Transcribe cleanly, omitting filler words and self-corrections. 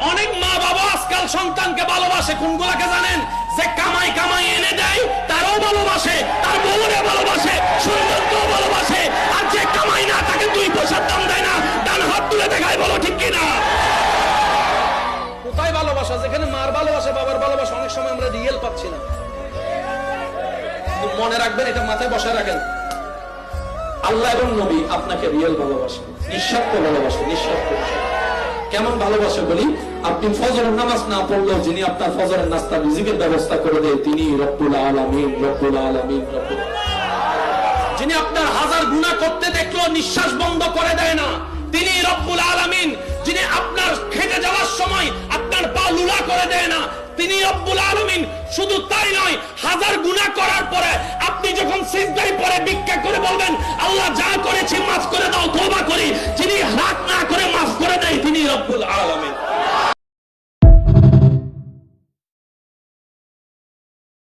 অনেক মা বাবা আজকাল সন্তানকে ভালোবাসে কোনগুলাকে জানেন? যে কামাই কামাই এনে দেয় তারও ভালোবাসে, তার বউরে ভালোবাসে, সন্তানকেও ভালোবাসে, আর যে কামাই না তাকে 2 পয়সার দাম দেয় না, ডান হাত তুলে দেখায়, বলো ঠিক কিনা? কোথায় ভালোবাসা? যেখানে মার ভালোবাসা, বাবার ভালোবাসা অনেক সময় আমরা রিয়েল পাচ্ছি না। মনে রাখবেন, এটা মাথায় বসায় রাখেন, আল্লাহ এবং নবী আপনাকে রিয়েল ভালোবাসে, নিঃস্বার্থ ভালোবাসে, নিঃস্বার্থ। কেমন ভালোবাসে বলি, আপনি ফজরের নামাজ না পড়লেও যিনি আপনার ফজরের নাস্তা রিজিকের ব্যবস্থা করে দেয় তিনি রব্বুল আলামিন, রব্বুল আলামিন, রব্বুল। যিনি আপনার 1000 গুনাহ করতে দেখলো নিঃশ্বাস বন্ধ করে দেয় না তিনি রব্বুল আলামিন। যিনি আপনার খেতে যাওয়ার সময় আপনার পা লুলা করে দেয় না তিনি রব্বুল আলামিন। শুধু তাই নয়, 1000 গুনাহ করার পরে আপনি যখন সিজদায় পড়ে ভিক্ষা করে বলবেন আল্লাহ যা করেছি মাফ করে দাও, তওবা করি, যিনি রাগ না করে মাফ করে দেয় তিনি রব্বুল আলামিন।